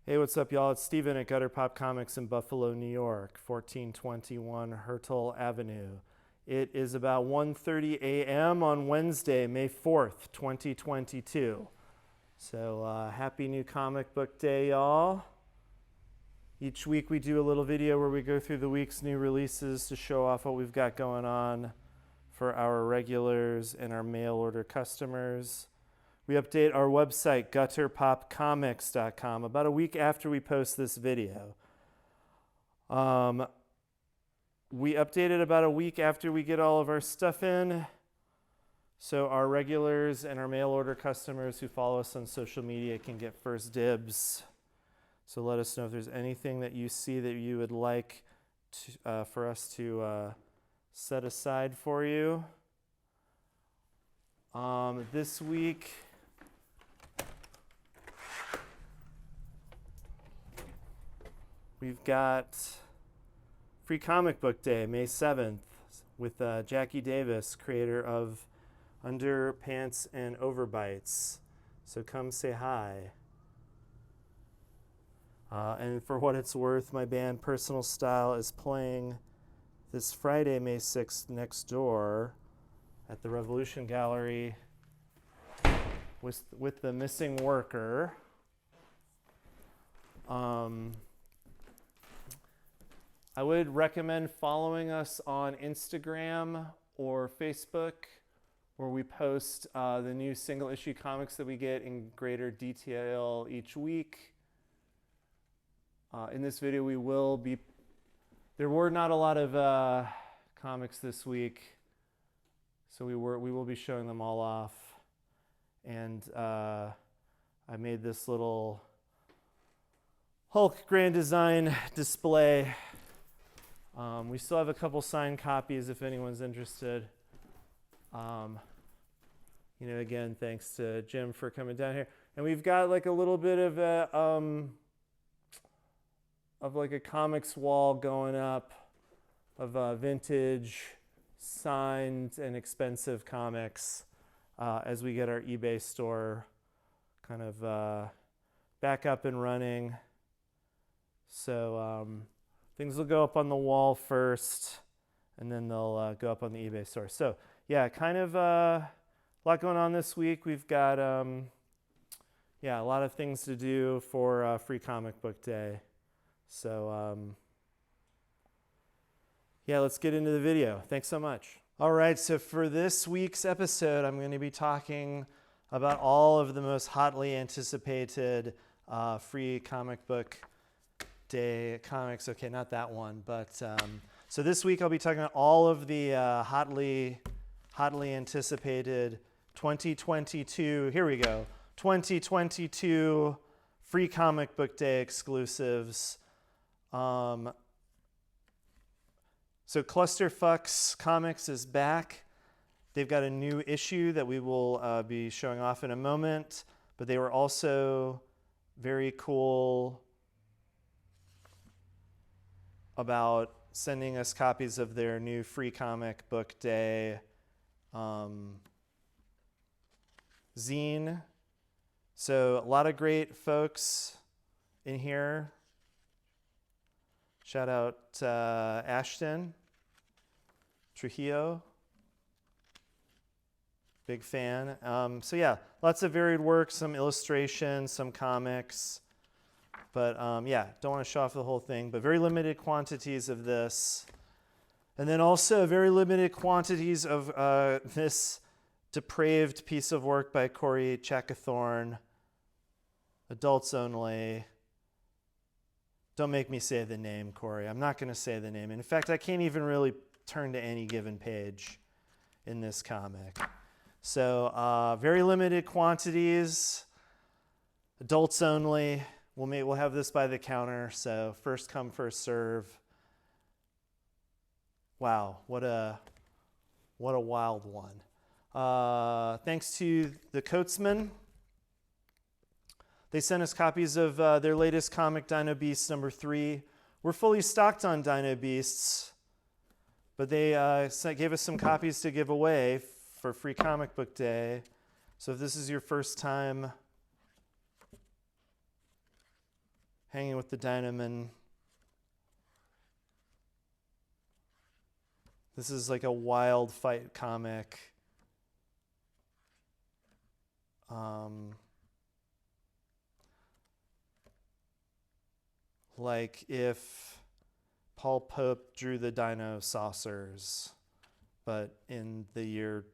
Hey, what's up, y'all? It's Steven at Gutter Pop Comics in Buffalo, New York, 1421 Hertel Avenue. It is about 1:30 a.m. on Wednesday, May 4th, 2022. So happy new comic book day, y'all. Each week we do a little video where we go through the week's new releases to show off what we've got going on for our regulars and our mail order customers. We update our website, gutterpopcomics.com, about a week after we post this video. We update it about a week after we get all of our stuff in, so our regulars and our mail order customers who follow us on social media can get first dibs. So let us know if there's anything that you see that you would like for us to set aside for you. This week, we've got Free Comic Book Day, May 7th, with Jackie Davis, creator of Underpants and Overbites. So come say hi. And for what it's worth, my band Personal Style is playing this Friday, May 6th, next door at the Revolution Gallery with the Missing Worker. I would recommend following us on Instagram or Facebook, where we post the new single issue comics that we get in greater detail each week. In this video, there were not a lot of comics this week, so we will be showing them all off. And I made this little Hulk Grand Design display. We still have a couple signed copies if anyone's interested. Again, thanks to Jim for coming down here. And we've got like a little bit of a comics wall going up of vintage, signed, and expensive comics as we get our eBay store kind of back up and running. So things will go up on the wall first, and then they'll go up on the eBay store. So yeah, kind of a lot going on this week. We've got a lot of things to do for Free Comic Book Day. So let's get into the video. Thanks so much. All right, so for this week's episode, I'm going to be talking about all of the most hotly anticipated Free Comic Book Day comics. Okay, not that one, but so this week I'll be talking about all of the hotly anticipated 2022. Here we go. 2022 Free Comic Book Day exclusives. So Clusterfucks Comics is back. They've got a new issue that we will be showing off in a moment, but they were also very cool about sending us copies of their new Free Comic Book Day zine. So a lot of great folks in here. Shout out Ashton Trujillo. Big fan. So yeah, lots of varied work, some illustrations, some comics. But don't want to show off the whole thing, but very limited quantities of this. And then also very limited quantities of this depraved piece of work by Corey Chackathorne. Adults only. Don't make me say the name, Corey. I'm not going to say the name. In fact, I can't even really turn to any given page in this comic. So very limited quantities. Adults only. We'll have this by the counter, so first come, first serve. Wow, what a wild one. Thanks to the Coatsman. They sent us copies of their latest comic, Dino Beasts #3. We're fully stocked on Dino Beasts, but they gave us some copies to give away for Free Comic Book Day. So if this is your first time Hanging with the Dynaman. This is like a wild fight comic. Like if Paul Pope drew the Dino Saucers, but in the year,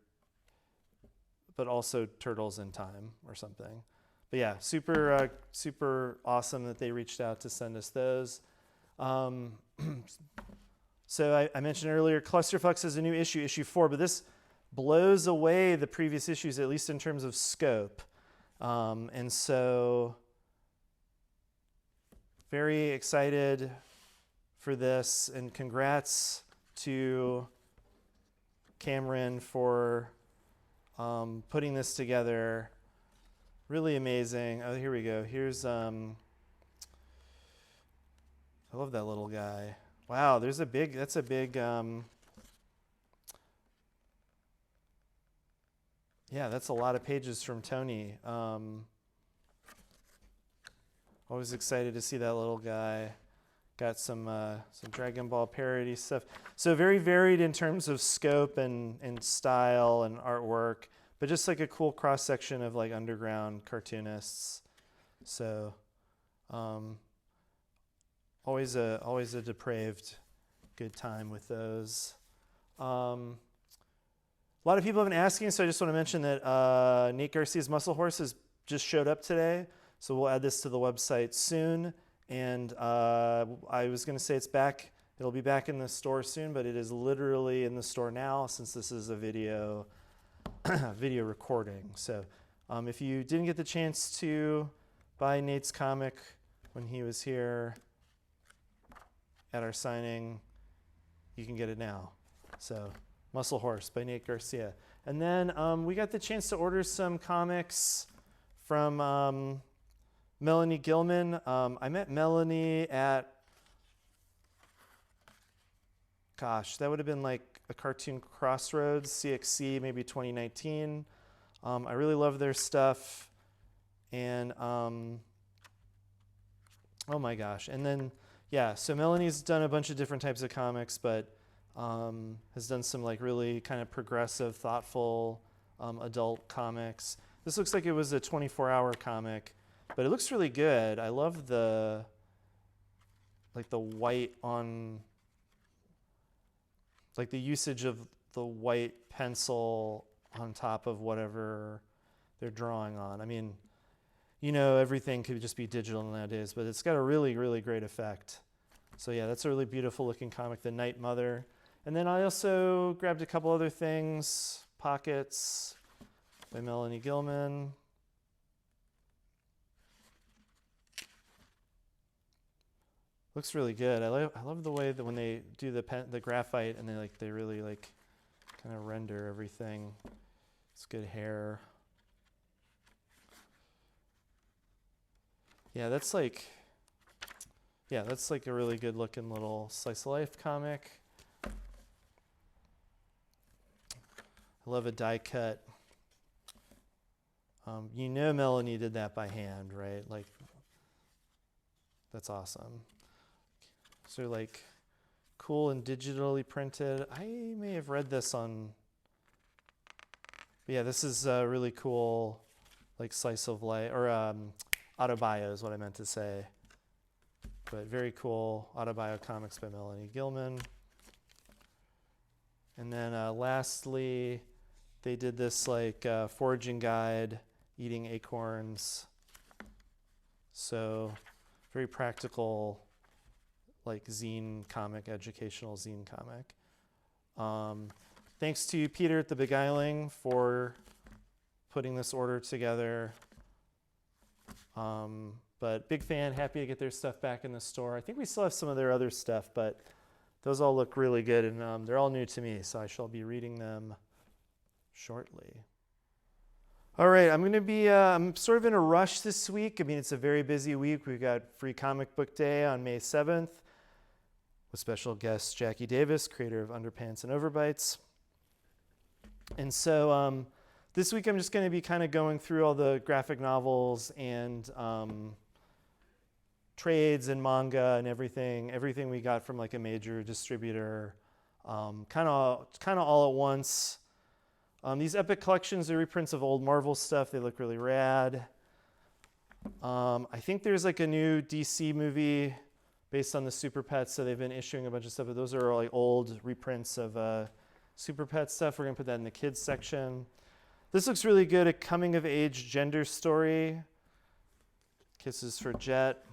but also Turtles in Time or something. But yeah, super awesome that they reached out to send us those. So I mentioned earlier, Clusterfucks has a new issue, issue 4, but this blows away the previous issues, at least in terms of scope. And so very excited for this, and congrats to Cameron for putting this together. Really amazing. Oh, here we go. Here's, I love that little guy. Wow, that's a big, yeah, that's a lot of pages from Tony. Always excited to see that little guy. Got some Dragon Ball parody stuff. So very varied in terms of scope and style and artwork, but just like a cool cross section of like underground cartoonists. So always a depraved good time with those. A lot of people have been asking, so I just want to mention that Nate Garcia's Muscle Horse has just showed up today. So we'll add this to the website soon. And I was going to say it's back. It'll be back in the store soon, but it is literally in the store now since this is a video recording. So if you didn't get the chance to buy Nate's comic when he was here at our signing, you can get it now. So Muscle Horse by Nate Garcia. And then we got the chance to order some comics from Melanie Gilman. I met Melanie at, gosh, that would have been like a Cartoon Crossroads, CXC, maybe 2019. I really love their stuff. And, oh my gosh. And then, yeah, so Melanie's done a bunch of different types of comics, but has done some like really kind of progressive, thoughtful adult comics. This looks like it was a 24-hour comic, but it looks really good. I love the white on, like the usage of the white pencil on top of whatever they're drawing on. I mean, you know, everything could just be digital nowadays, but it's got a really, really great effect. So yeah, that's a really beautiful looking comic, The Night Mother. And then I also grabbed a couple other things, Pockets by Melanie Gilman. Looks really good. I love the way that when they do the graphite and they really like kind of render everything. It's good hair. Yeah, that's like a really good looking little slice of life comic. I love a die cut. You know Melanie did that by hand, right? Like, that's awesome. So like cool and digitally printed. I may have read this on, but yeah, this is a really cool like slice of life, or autobio is what I meant to say. But very cool autobio comics by Melanie Gilman. And then lastly, they did this like foraging guide, eating acorns. So very practical, like zine comic, educational zine comic. Thanks to Peter at the Beguiling for putting this order together. But big fan, happy to get their stuff back in the store. I think we still have some of their other stuff, but those all look really good, and they're all new to me, so I shall be reading them shortly. All right, I'm sort of in a rush this week. I mean, it's a very busy week. We've got Free Comic Book Day on May 7th with special guest Jackie Davis, creator of Underpants and Overbites. And so this week I'm just going to be kind of going through all the graphic novels and trades and manga and everything we got from like a major distributor, kind of all at once. These Epic collections are reprints of old Marvel stuff. They look really rad. I think there's like a new DC movie based on the Super Pets, so they've been issuing a bunch of stuff, but those are like old reprints of Super Pet stuff. We're gonna put that in the kids section. This looks really good, a coming of age gender story. Kisses for Jet.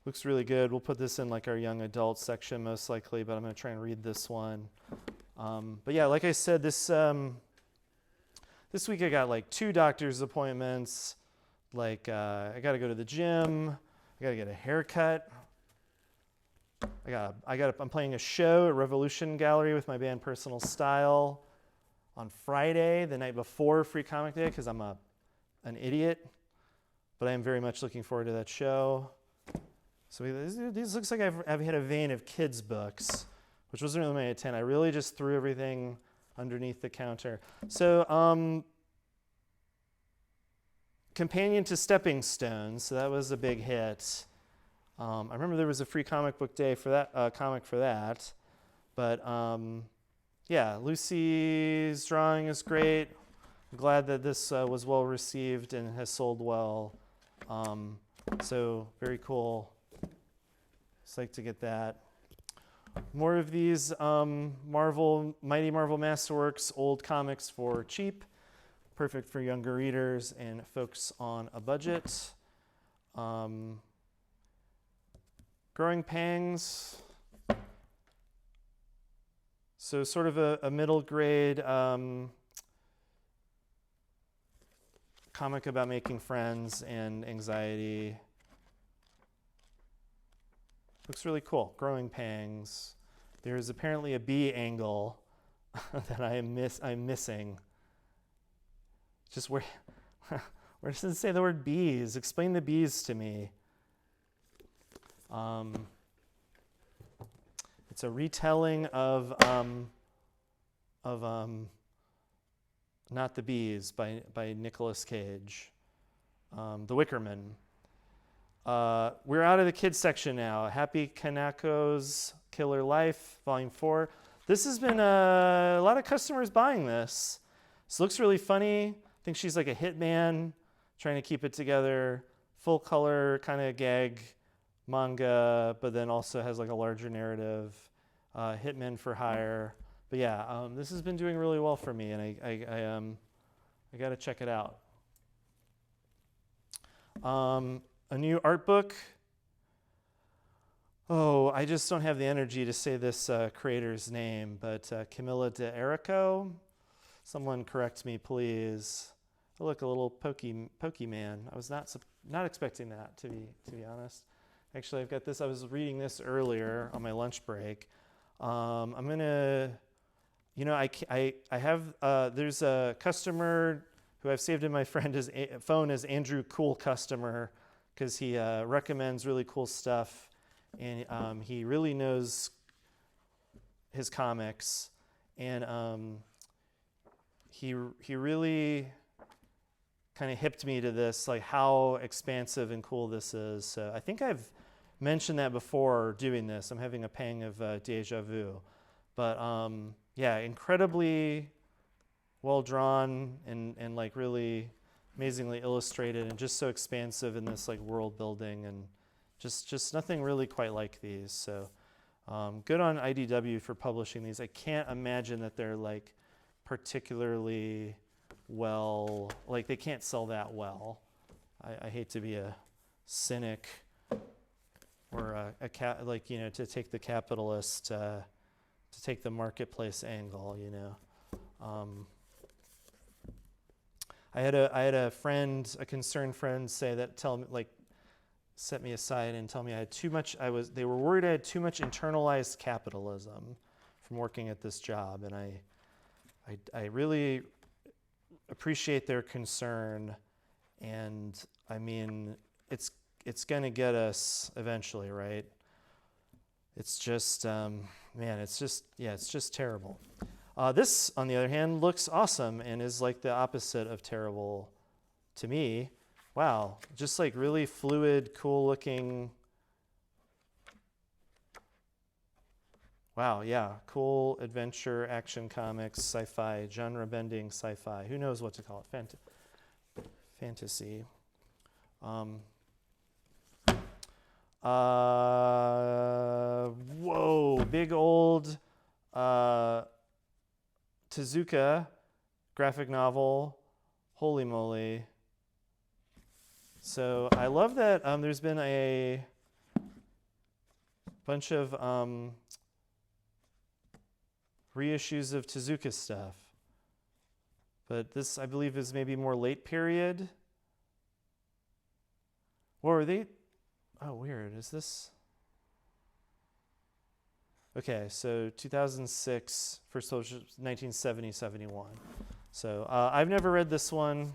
Looks really good. We'll put this in like our young adult section most likely, but I'm gonna try and read this one. But yeah, like I said, this week I got like 2 doctor's appointments. Like I gotta go to the gym. I gotta get a haircut. I'm playing a show at Revolution Gallery with my band Personal Style on Friday, the night before Free Comic Day, because I'm an idiot. But I am very much looking forward to that show. So these looks like I've had a vein of kids' books, which wasn't really my intent. I really just threw everything underneath the counter. So Companion to Stepping Stones, so that was a big hit. I remember there was a free comic book day for that comic for that. But yeah, Lucy's drawing is great. I'm glad that this was well received and has sold well. So very cool. Psyched to get that. More of these Mighty Marvel Masterworks old comics for cheap. Perfect for younger readers and folks on a budget. Growing Pangs. So sort of a middle grade comic about making friends and anxiety. Looks really cool. Growing Pangs. There is apparently a bee angle that I'm missing. Just where does it say the word bees? Explain the bees to me. It's a retelling of Not the Bees by Nicolas Cage. The Wicker Man. We're out of the kids section now. Happy Kanako's Killer Life, Volume 4. This has been a lot of customers buying this. This looks really funny. I think she's like a hitman trying to keep it together. Full color kind of gag manga, but then also has like a larger narrative. Hitman for hire. But yeah, this has been doing really well for me, and I got to check it out. A new art book. Oh, I just don't have the energy to say this creator's name, but Camilla de Erico. Someone correct me, please. Oh, look, a little Pokemon. I was not expecting that, to be honest. Actually, I've got this. I was reading this earlier on my lunch break. I'm gonna, I have. There's a customer who I've saved in my phone as Andrew Cool Customer, because he recommends really cool stuff, and he really knows his comics, and he really kind of hipped me to this, like how expansive and cool this is. So I think I've mentioned that before doing this. I'm having a pang of deja vu, but yeah, incredibly well drawn and like really amazingly illustrated, and just so expansive in this like world building, and just nothing really quite like these. So good on IDW for publishing these. I can't imagine that they're like particularly well, like they can't sell that well. I hate to be a cynic or to take the capitalist, to take the marketplace angle, I had a friend, a concerned friend, say that set me aside and tell me I had too much. They were worried I had too much internalized capitalism from working at this job, and I really appreciate their concern, and I mean it's gonna get us eventually, right? It's just it's just terrible. This, on the other hand, looks awesome and is like the opposite of terrible to me. Wow, just like really fluid, cool looking. Wow, yeah, cool adventure, action comics, sci-fi, genre-bending sci-fi. Who knows what to call it? Fantasy. Whoa, big old Tezuka graphic novel. Holy moly. So I love that there's been a bunch of reissues of Tezuka stuff. But this, I believe, is maybe more late period. Or are they? Oh, weird. Is this? Okay, so 2006, first published 1970, 71. So I've never read this one.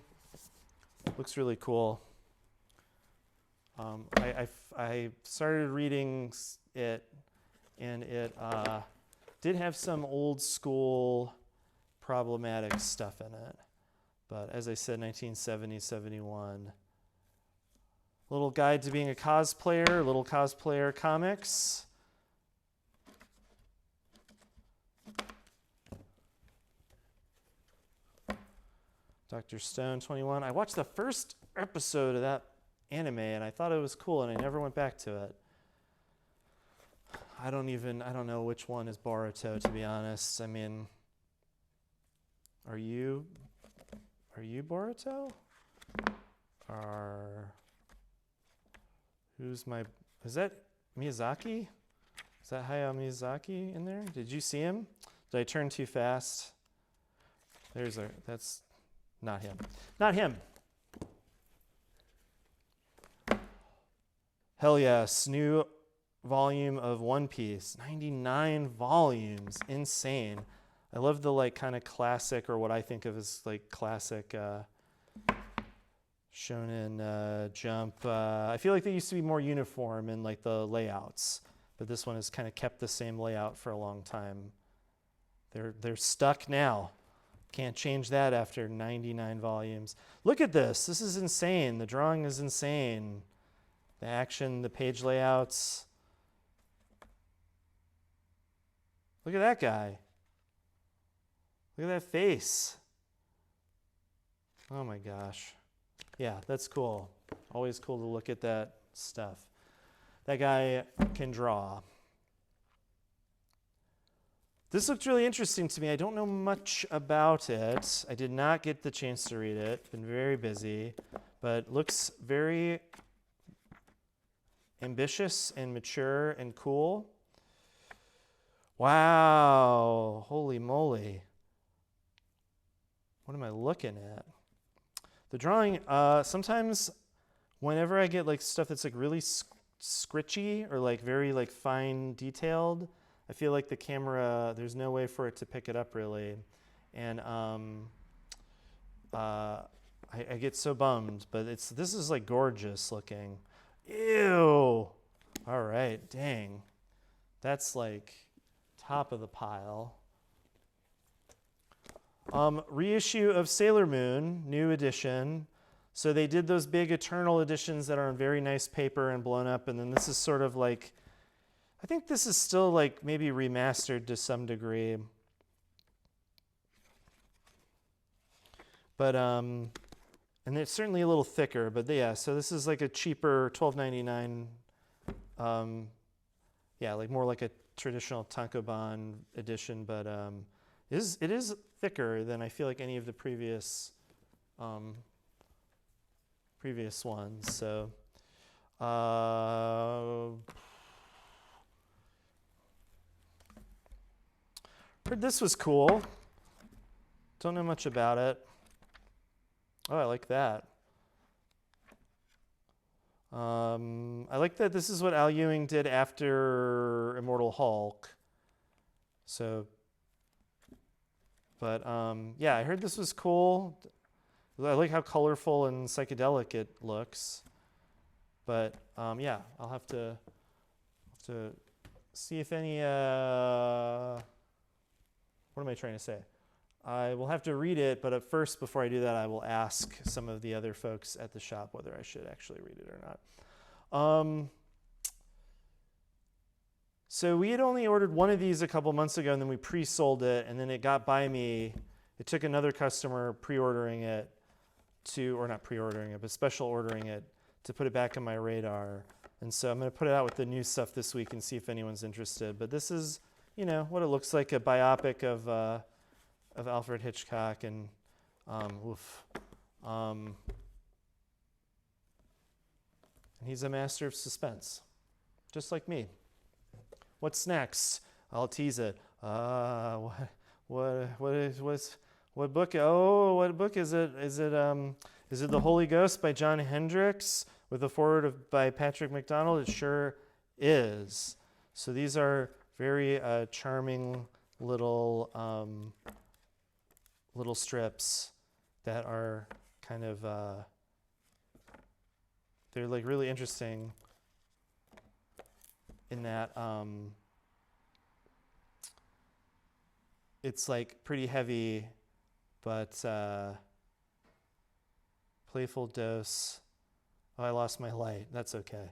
Looks really cool. I started reading it, and it did have some old school problematic stuff in it. But as I said, 1970, 71. Little guide to being a cosplayer, little cosplayer comics. Dr. Stone 21. I watched the first episode of that anime and I thought it was cool and I never went back to it. I don't know which one is Boruto, to be honest. I mean, are you Boruto? Is that Miyazaki? Is that Hayao Miyazaki in there? Did you see him? Did I turn too fast? That's not him. Not him. Hell yes, new volume of One Piece. 99 volumes. Insane. I love the like kind of classic, or what I think of as like classic Shonen Jump. I feel like they used to be more uniform in like the layouts, but this one has kind of kept the same layout for a long time. They're stuck now. Can't change that after 99 volumes. Look at this. This is insane. The drawing is insane. The action, the page layouts. Look at that guy. Look at that face. Oh my gosh. Yeah, that's cool. Always cool to look at that stuff. That guy can draw. This looked really interesting to me. I don't know much about it. I did not get the chance to read it. Been very busy, but looks very ambitious and mature and cool. Wow, holy moly. What am I looking at? The drawing, sometimes whenever I get like stuff that's like really scritchy or like very like fine detailed, I feel like the camera, there's no way for it to pick it up really. And I get so bummed, but this is like gorgeous looking. Ew. All right, dang. That's like top of the pile. Reissue of Sailor Moon, new edition. So they did those big Eternal editions that are on very nice paper and blown up, and then this is sort of like, I think this is still like maybe remastered to some degree. But, and it's certainly a little thicker, but yeah, so this is like a cheaper $12.99, yeah, like more like a traditional tankobon edition, but it is thicker than I feel like any of the previous ones. So heard this was cool. Don't know much about it. Oh, I like that. I like that this is what Al Ewing did after Immortal Hulk. So, but yeah, I heard this was cool. I like how colorful and psychedelic it looks. But yeah, I'll have to see if any. What am I trying to say? I will have to read it, but at first, before I do that, I will ask some of the other folks at the shop whether I should actually read it or not. So we had only ordered one of these a couple months ago, and then we pre-sold it, and then it got by me. It took another customer pre-ordering it or not pre-ordering it, but special ordering it to put it back on my radar. And so I'm going to put it out with the new stuff this week and see if anyone's interested. But this is, what it looks like, a biopic of Alfred Hitchcock, and and he's a master of suspense, just like me. What's next? I'll tease it. What book? Oh, what book is it? Is it The Holy Ghost by John Hendricks with a foreword by Patrick McDonald? It sure is. So these are very charming little strips that are kind of they're like really interesting in that it's like pretty heavy, but playful dose. Oh, I lost my light. That's okay.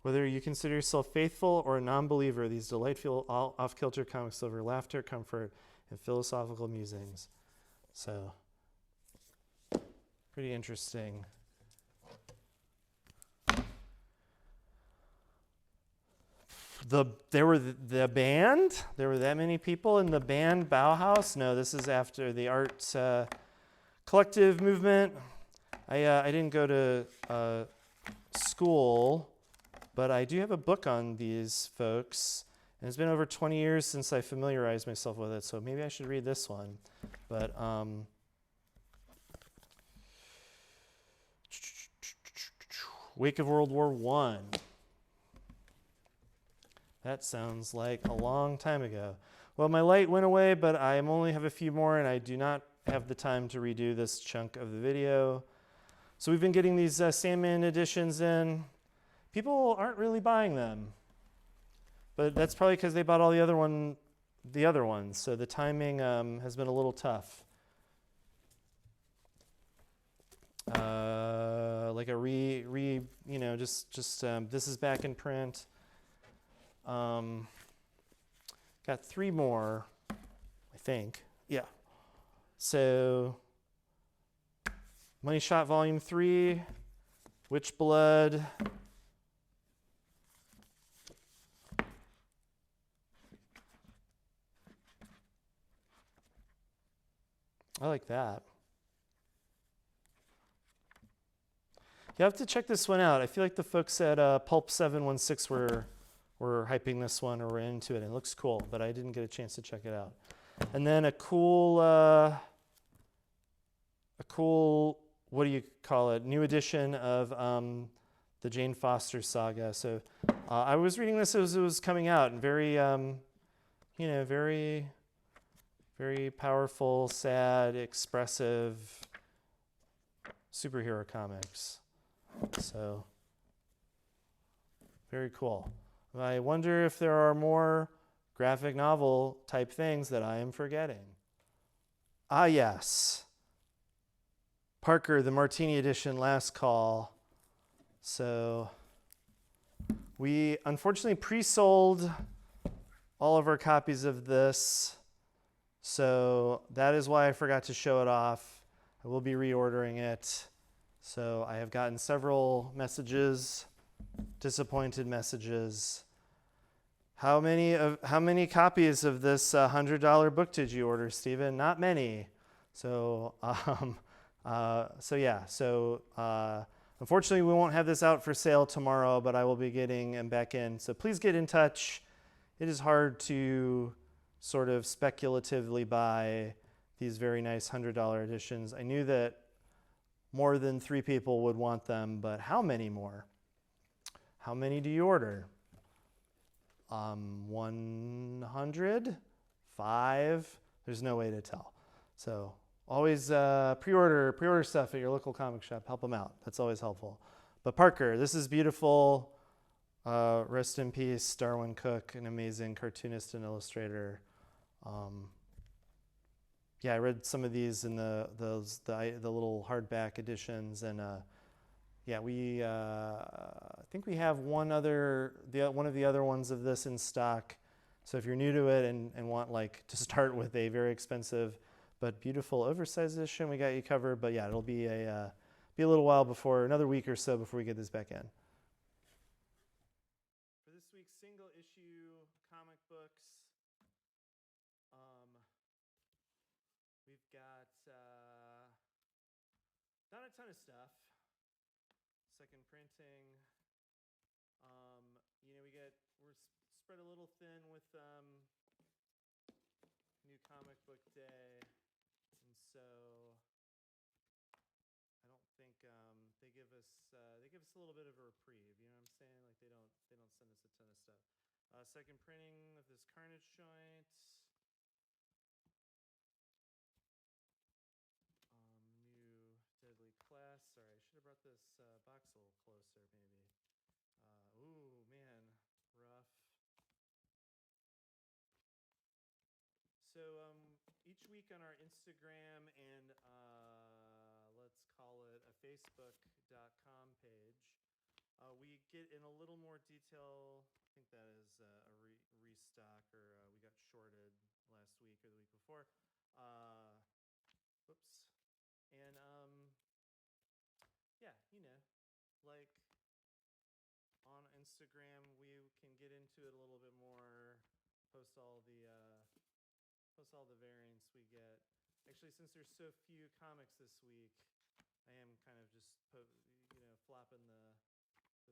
Whether you consider yourself faithful or a non-believer, these delightful off-kilter comics deliver laughter, comfort, and philosophical musings. So, pretty interesting. There were the band. There were that many people in the band Bauhaus. No, this is after the art collective movement. I didn't go to school, but I do have a book on these folks. And it's been over 20 years since I familiarized myself with it, so maybe I should read this one. But Wake of World War I. That sounds like a long time ago. Well, my light went away, but I only have a few more, and I do not have the time to redo this chunk of the video. So we've been getting these Salmon editions in. People aren't really buying them. But that's probably because they bought all the other ones. So the timing has been a little tough. Like a this is back in print. Got 3 more, I think. Yeah. So Money Shot Volume 3, Witch Blood. I like that. You have to check this one out. I feel like the folks at Pulp 716 were hyping this one or were into it. It looks cool, but I didn't get a chance to check it out. And then a cool, what do you call it? New edition of the Jane Foster saga. So I was reading this as it was coming out, and very, very, very powerful, sad, expressive superhero comics. So very cool. I wonder if there are more graphic novel type things that I am forgetting. Ah, yes. Parker, the Martini Edition, Last Call. So we unfortunately pre-sold all of our copies of this. So that is why I forgot to show it off. I will be reordering it. So I have gotten several messages, disappointed messages. How many copies of this $100 book did you order, Stephen? Not many. So unfortunately we won't have this out for sale tomorrow, but I will be getting them back in. So please get in touch. It is hard to sort of speculatively buy these very nice $100 editions. I knew that more than 3 people would want them, but how many more? How many do you order? 100? 5? There's no way to tell. So always pre-order stuff at your local comic shop. Help them out. That's always helpful. But Parker, this is beautiful. Rest in peace, Darwin Cook, an amazing cartoonist and illustrator. yeah, I read some of these in the little hardback editions, and yeah, I think we have one of the other ones of this in stock. So if you're new to it and want like to start with a very expensive but beautiful oversized edition, we got you covered. But yeah, it'll be a little while before, another week or so before we get this back in. For this week's single issue comic books, we've got not a ton of stuff. Second printing. We're spread a little thin with New Comic Book Day, and so I don't think they give us a little bit of a reprieve. You know what I'm saying? Like they don't send us a ton of stuff. Second printing of this Carnage joint. New Deadly Class. Sorry, I should have brought this box a little closer, maybe. Ooh, man, rough. So each week on our Instagram and let's call it a Facebook.com page, we get in a little more detail. I think that is a restock, or we got shorted last week or the week before. Whoops. And yeah, like on Instagram, we can get into it a little bit more. Post all the variants we get. Actually, since there's so few comics this week, I am kind of just flopping the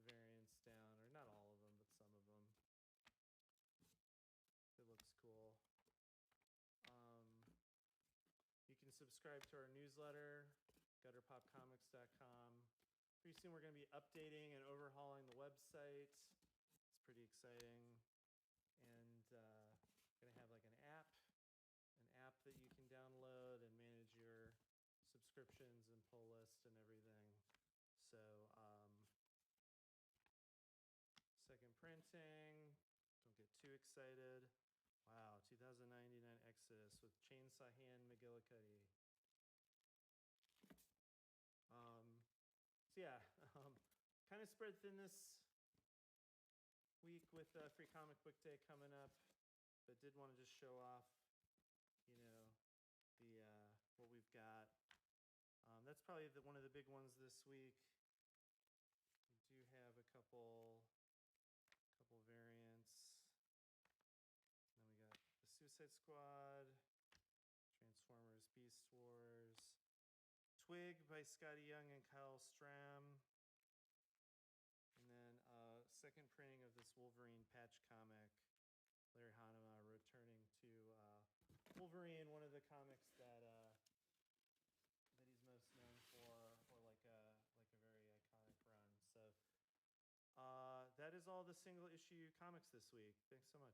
variants down, or not all of them, but some of them. It looks cool. You can subscribe to our newsletter, gutterpopcomics.com. Pretty soon we're going to be updating and overhauling the website. It's pretty exciting. And going to have like an app that you can download and manage your subscriptions and pull list and everything. So second printing, don't get too excited. Wow, 2099 Exodus with Chainsaw Hand McGillicuddy. So yeah, kind of spread thin this week with Free Comic Book Day coming up, but did want to just show off, what we've got. That's probably one of the big ones this week. We do have a couple variants. And then we got the Suicide Squad, Transformers Beast Wars, Twig by Scotty Young and Kyle Stram, and then second printing of this Wolverine patch comic. Larry Hanema returning to Wolverine, one of the comics that he's most known for, or like a very iconic run. So that is all the single issue comics this week. Thanks so much.